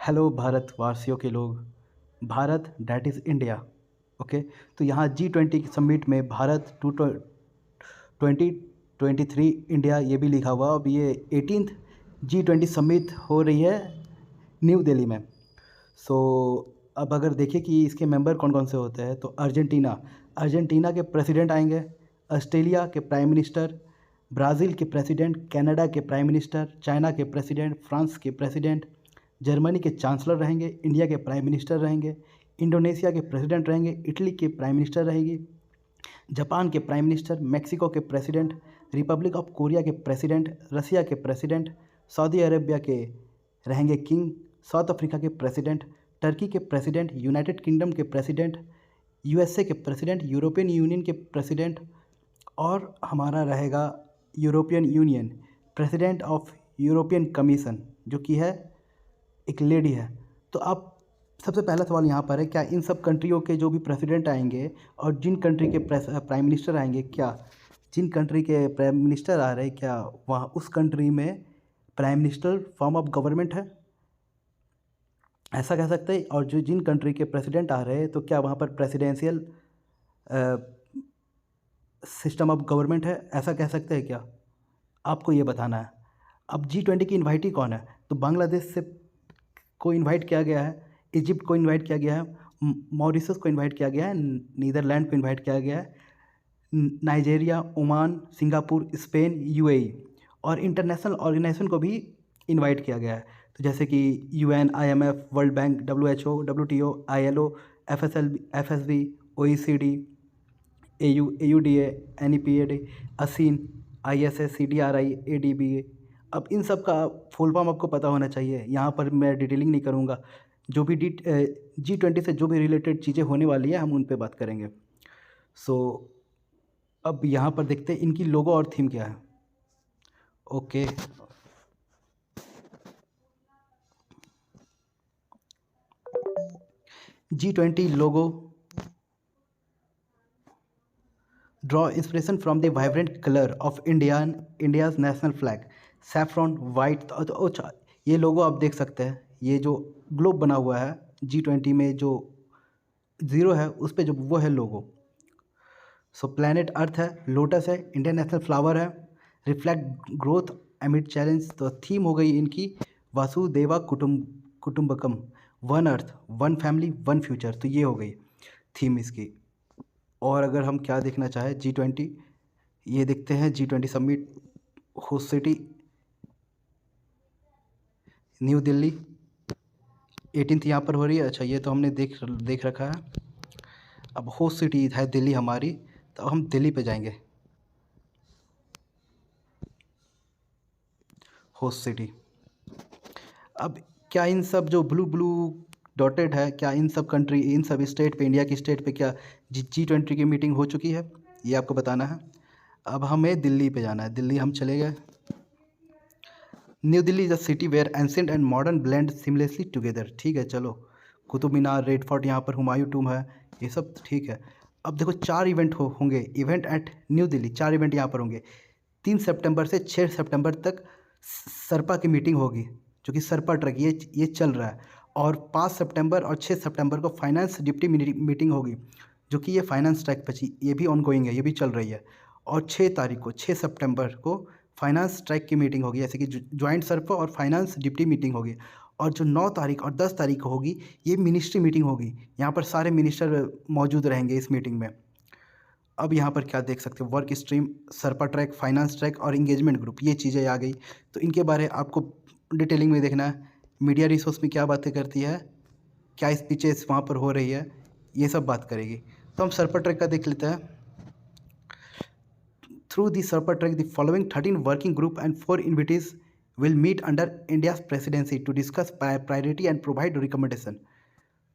Hello भारतवासियों के लोग। Bharat that is India. Okay. तो यहाँ G20 की समिट में भारत 2023 इंडिया ये भी लिखा हुआ। अब ये 18th G20 समिट हो रही है न्यू दिल्ली में। सो अब अगर देखें कि इसके मेंबर कौन कौन से होते हैं, तो अर्जेंटीना के प्रेसिडेंट आएंगे, ऑस्ट्रेलिया के प्राइम मिनिस्टर, ब्राज़ील के प्रेसिडेंट, कनाडा के प्राइम मिनिस्टर, चाइना के प्रेसिडेंट, फ्रांस के प्रेसिडेंट, जर्मनी के चांसलर रहेंगे, इंडिया के प्राइम मिनिस्टर रहेंगे, इंडोनेशिया के प्रेसिडेंट रहेंगे, इटली के प्राइम मिनिस्टर रहेगी, जापान के प्राइम मिनिस्टर, मेक्सिको के प्रेसिडेंट, रिपब्लिक ऑफ कोरिया के प्रेसिडेंट, रसिया के प्रेसिडेंट, सऊदी अरेबिया के रहेंगे किंग, साउथ अफ्रीका के प्रेसिडेंट, टर्की के प्रेसिडेंट, यूनाइटेड किंगडम के प्रेसिडेंट, यूएसए के प्रेसिडेंट, यूरोपियन यूनियन के प्रेसिडेंट, और हमारा रहेगा European union president of European commission, जो कि है एक लेडी है। तो आप सबसे पहला सवाल यहाँ पर है, क्या इन सब कंट्रियों के जो भी प्रेसिडेंट आएंगे और जिन कंट्री के प्राइम मिनिस्टर आएंगे, क्या जिन कंट्री के प्राइम मिनिस्टर आ रहे हैं, क्या वहाँ उस कंट्री में prime minister form of government है, ऐसा कह सकते हैं। और जो जिन कंट्री के प्रेसिडेंट आ रहे हैं, तो क्या वहाँ पर प्रेसिडेंशियल सिस्टम ऑफ गवर्नमेंट है, ऐसा कह सकते हैं क्या? आपको ये बताना है। अब G20 की इन्वाइटी कौन है? तो बांग्लादेश से को इनवाइट किया गया है, इजिप्ट को इनवाइट किया गया है, मॉरिशस को इनवाइट किया गया है, नीदरलैंड को इनवाइट किया गया है, Nigeria, Oman, Singapore, Spain, UAE, और इंटरनेशनल ऑर्गेनाइजेशन को भी इनवाइट किया गया है। तो जैसे कि UN, IMF, world bank, WHO, WTO, ILO, FSB, OECD, AUDA, NEPAD, ASEAN, ISS, CDRI, ADBA। अब इन सब का फुल फॉर्म आपको पता होना चाहिए, यहाँ पर मैं डिटेलिंग नहीं करूँगा। जो भी G20 से जो भी रिलेटेड चीज़ें होने वाली है, हम उन पे बात करेंगे। सो अब यहाँ पर देखते हैं इनकी लोगो और थीम क्या है। Okay. G20 logo draw inspiration from the vibrant colour of India's national flag, saffron white. तो ये लोगो आप देख सकते हैं, ये जो ग्लोब बना हुआ है G20 में, जो ज़ीरो है उस पे जो वो है लोगो। सो प्लैनेट अर्थ है, लोटस है, इंडियन नेशनल फ्लावर है, रिफ्लेक्ट ग्रोथ एमिड चैलेंज। तो थीम हो गई इनकी वासुदेवा कुटुम्बकम, one earth, one family, one future. तो ये हो गई थीम इसकी। और अगर हम क्या देखना चाहें G20, ये देखते हैं G20 summit host city new Delhi, 18th यहाँ पर हो रही है। अच्छा, ये तो हमने देख रखा है। अब होस्ट सिटी है दिल्ली हमारी, तो हम दिल्ली पे जाएंगे। Host city. अब क्या इन सब जो ब्लू ब्लू डॉटेड है, क्या इन सब कंट्री, इन सब स्टेट पे, इंडिया की स्टेट पे क्या G20 की मीटिंग हो चुकी है, ये आपको बताना है। अब हमें दिल्ली पे जाना है, दिल्ली हम चले गए। New Delhi is a city where ancient and modern blend seamlessly together. ठीक है, चलो। कुतुब मीनार, रेड फोर्ट, यहाँ पर हुमायूं टूम है, ये सब ठीक है। अब देखो 4 इवेंट होंगे, event at new Delhi, 4 event यहाँ पर होंगे। 3 सितंबर से 6 सितंबर तक सरपा की मीटिंग होगी, जो कि सरपा ट्रक ये चल रहा है। और 5 सितंबर और 6 सितंबर को फाइनेंस डिप्टी मीटिंग होगी, जो कि ये फाइनेंस ट्रैक पर ये भी ऑनगोइंग है, ये भी चल रही है। और 6 तारीख को, 6 सितंबर को फाइनेंस ट्रैक की मीटिंग होगी, जैसे कि ज्वाइंट सरपा और फाइनेंस डिप्टी मीटिंग होगी। और जो 9 तारीख और 10 तारीख को होगी, ये मिनिस्ट्री मीटिंग होगी। यहाँ पर सारे मिनिस्टर मौजूद रहेंगे इस मीटिंग में। अब यहाँ पर क्या देख सकते हो, work stream, सरपा track, finance track और इंगेजमेंट ग्रुप, ये चीज़ें आ गई। तो इनके बारे आपको डिटेलिंग में देखना है। मीडिया रिसोर्स में क्या बातें करती है, क्या स्पीचेस वहाँ पर हो रही है, ये सब बात करेगी। तो हम सरपा ट्रैक का देख लेते हैं। Through the sherpa track the following 13 working group and 4 invitees will meet under India's presidency to discuss priority and provide recommendation.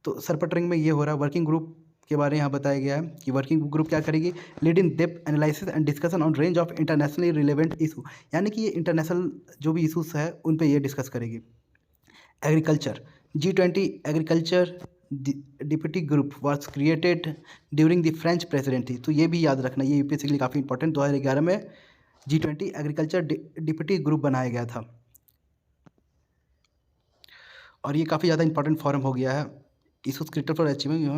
तो सरपा ट्रैक में ये हो रहा है, वर्किंग ग्रुप के बारे में यहाँ बताया गया है कि वर्किंग ग्रुप क्या करेगी, lead in depth analysis and discussion on range of internationally relevant issue, यानी कि ये इंटरनेशनल जो भी इशूज़ है उन पे ये डिस्कस करेगी। Agriculture, G20 agriculture deputy group was created during the French presidency. तो ये भी याद रखना, ये यूपीएससी के लिए काफ़ी इंपॉर्टेंट। 2011 में G20 एग्रीकल्चर डिप्टी ग्रुप बनाया गया था। और ये काफ़ी ज़्यादा इंपॉर्टेंट फोरम हो गया है। Issues critical for achieving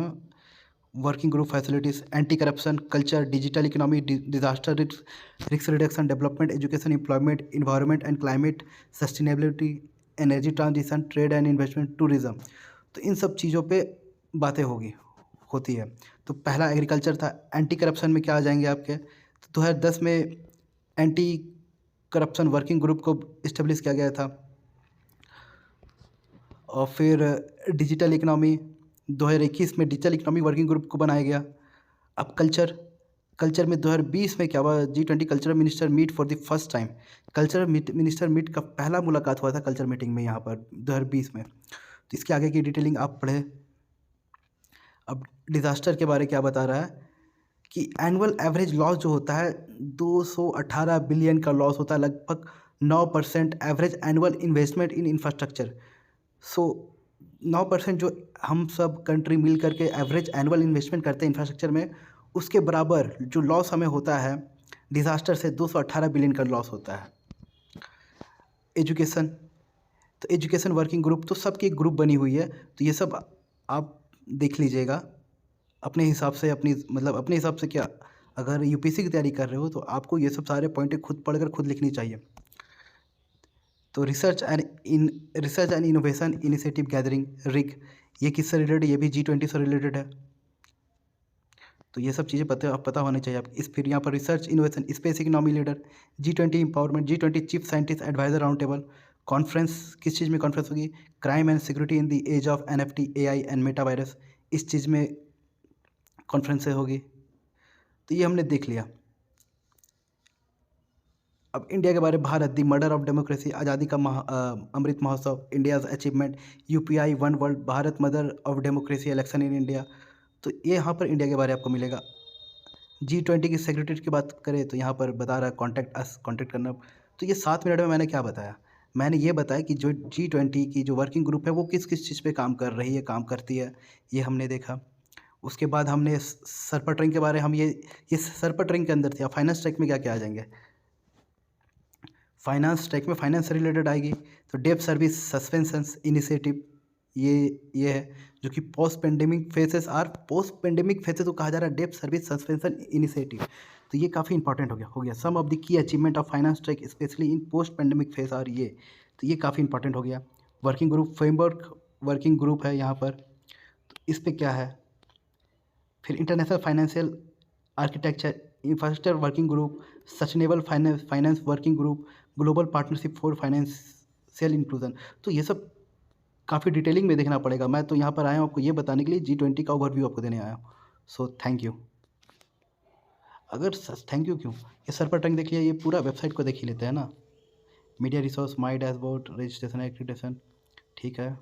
working group facilities, anti corruption, culture, digital economy, disaster risk reduction, development, education, employment, environment and climate, sustainability, energy transition, trade and investment, tourism. तो इन सब चीज़ों पे बातें होती है। तो पहला एग्रीकल्चर था। एंटी करप्शन में क्या आ जाएंगे आपके, तो 2010 में एंटी करप्शन वर्किंग ग्रुप को इस्टेब्लिश किया गया था। और फिर डिजिटल इकनॉमी 2021 में डिजिटल इकनॉमी वर्किंग ग्रुप को बनाया गया। अब कल्चर में 2020 में क्या हुआ, G20 cultural minister meet for the first time. Cultural minister meet का पहला मुलाकात हुआ था कल्चर मीटिंग में यहाँ पर 2020 में। तो इसके आगे की डिटेलिंग आप पढ़े। अब डिज़ास्टर के बारे क्या बता रहा है कि एनुअल एवरेज लॉस जो होता है 218 बिलियन का लॉस होता है, लगभग 9% average annual investment in infrastructure. So 9% जो हम सब कंट्री मिल करके एवरेज एनुअल इन्वेस्टमेंट करते हैं इंफ्रास्ट्रक्चर में, उसके बराबर जो लॉस हमें होता है डिज़ास्टर से 218 बिलियन का लॉस होता है। एजुकेशन, तो एजुकेशन वर्किंग ग्रुप तो सबकी एक ग्रुप बनी हुई है, तो ये सब आप देख लीजिएगा अपने हिसाब से। अपने हिसाब से क्या, अगर यूपीएससी की तैयारी कर रहे हो तो आपको ये सब सारे पॉइंट खुद पढ़कर खुद लिखनी चाहिए। तो research and innovation initiative gathering rig, ये किससे रिलेटेड, ये भी G20 से रिलेटेड है। तो ये सब चीज़ें पता होनी चाहिए आप। इस फिर यहाँ पर research innovation space economy leader, G20 empowerment, G20 chief scientist advisor round table. Conference किस चीज़ में कॉन्फ्रेंस होगी, crime and security in the age of NFT AI and metaverse, इस चीज़ में कॉन्फ्रेंस होगी। तो ये हमने देख लिया। अब इंडिया के बारे में, भारत दी मर्डर ऑफ डेमोक्रेसी, आज़ादी का Amrit Mahotsav, India's achievement, UPI one world, Bharat mother of democracy, election in India. तो ये यहाँ पर इंडिया के बारे में आपको मिलेगा। G20 की सेक्रेटरी की बात करें तो यहाँ पर बता रहा है कॉन्टेक्ट करना। तो ये 7 मिनट में मैंने क्या बताया, मैंने ये बताया कि जो G20 की जो वर्किंग ग्रुप है वो किस किस चीज़ पे काम कर रही है, काम करती है, ये हमने देखा। उसके बाद हमने सरपर ट्रैक के बारे हम ये सरपर ट्रैक के अंदर थे। फाइनेंस ट्रैक में क्या क्या आ जाएंगे, फाइनेंस ट्रैक में फाइनेंस से रिलेटेड आएगी। तो डेब्ट सर्विस सस्पेंशंस इनिशिएटिव, ये है जो कि पोस्ट पेंडेमिक फेसेस को कहा जा रहा है डेब्ट सर्विस सस्पेंशन इनिशिएटिव। तो ये काफ़ी इंपॉर्टेंट हो गया। Some of the key achievement of finance track specially in post pandemic phase are ये। तो ये काफ़ी इंपॉर्टेंट हो गया। Working group framework working group है यहाँ पर, तो इस पर क्या है। फिर international financial architecture infrastructure working group, sustainable finance working group, global partnership for financial inclusion. तो ये सब काफ़ी डिटेलिंग में देखना पड़ेगा। मैं तो यहाँ पर आया हूँ आपको ये बताने के लिए, G20 का ओवरव्यू आपको देने आया हूँ। So thank you. Thank you क्यों, ये सर पर टंग देख लिया, ये पूरा वेबसाइट को देख ही लेते हैं ना। मीडिया रिसोर्स, माई डैशबोर्ड, रजिस्ट्रेशन एक्रेडिटेशन, ठीक है।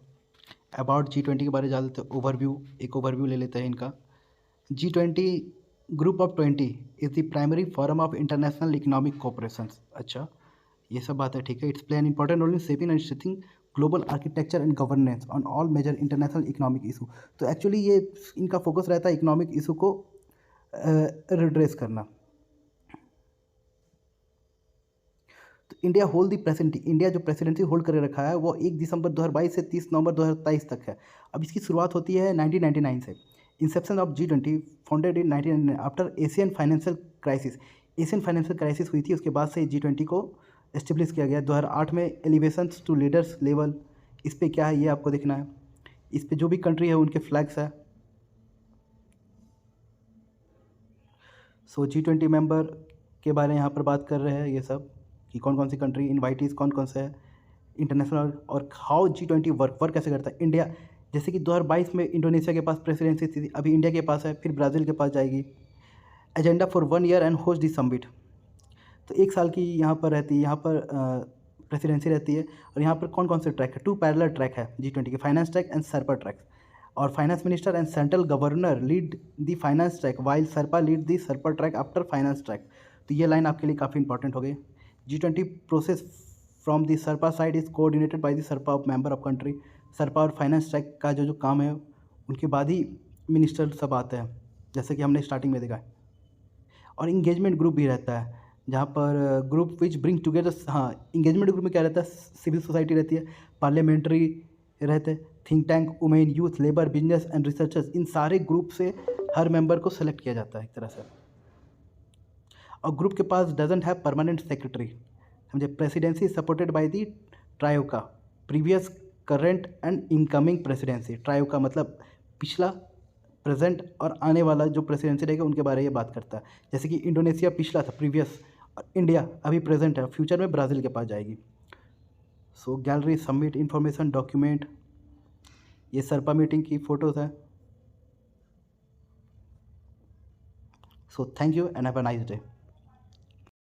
अबाउट G20 के बारे में जान लेते हैं। एक ओवरव्यू ले लेते हैं इनका। G20 group of 20 is the primary forum of international economic cooperation. अच्छा, ये सब बात है, ठीक है। It's play an important role in shaping and strengthening global architecture and governance on all major international economic issue. तो एक्चुअली ये इनका फोकस रहता है इकोनॉमिक इशू को रिड्रेस करना। तो इंडिया जो प्रेसिडेंसी होल्ड कर रखा है वो 1 दिसंबर 2022 से 30 नवंबर 2023 तक है। अब इसकी शुरुआत होती है 1999 से। Inception of G20 founded in 1999 after Asian financial crisis. Asian financial crisis हुई थी, उसके बाद से G20 को एस्टेब्लिश किया गया। 2008 में एलिवेशंस टू लीडर्स लेवल, इस पर क्या है ये आपको देखना है। इस पर जो भी कंट्री है उनके फ्लैग्स है। सो G20 मेंबर के बारे में यहाँ पर बात कर रहे हैं ये सब, कि कौन कौन सी कंट्री इनवाइटीज़ कौन कौन से है इंटरनेशनल, और हाउ G20 वर्क कैसे करता है। इंडिया, जैसे कि 2022 में इंडोनेशिया के पास प्रेसिडेंसी थी, अभी इंडिया के पास है, फिर ब्राज़ील के पास जाएगी। Agenda for 1 year and host the summit, तो 1 साल की यहाँ पर रहती है, यहाँ पर प्रेसिडेंसी रहती है। और यहाँ पर कौन कौन से ट्रैक है, 2 पैरेलल ट्रैक है G20 के, finance track and sherpa track. और finance minister and central governor lead the finance track while sherpa lead the sherpa track after finance track. तो ये लाइन आपके लिए काफ़ी इंपॉर्टेंट हो गई। G20 process from the sherpa side is coordinated by the sherpa of member of country. Sherpa और finance track का जो काम है उनके बाद ही मिनिस्टर सब आते हैं, जैसे कि हमने स्टार्टिंग में देखा है। और इंगेजमेंट ग्रुप भी रहता है, जहाँ पर ग्रुप विच ब्रिंग टुगेदर, हाँ, इंगेजमेंट ग्रुप में क्या रहता है, सिविल सोसाइटी रहती है, पार्लियामेंट्री रहते। Think tank, women, youth, labour, business and researchers, इन सारे ग्रुप से हर मेंबर को सेलेक्ट किया जाता है एक तरह से। और ग्रुप के पास डजंट हैव परमानेंट सेक्रेटरी, समझे। Presidency supported by the troika, previous, current and incoming presidency. Troika मतलब पिछला, प्रेजेंट और आने वाला जो प्रेसिडेंसी रहेगा उनके बारे में ये बात करता है। जैसे कि इंडोनेशिया पिछला था, प्रीवियस, और इंडिया अभी प्रेजेंट है, फ्यूचर में ब्राज़ील के पास जाएगी। सो गैलरी, सबमिट इंफॉर्मेशन, डॉक्यूमेंट, ये सरपा मीटिंग की फ़ोटोज़ है। So thank you and have a nice day.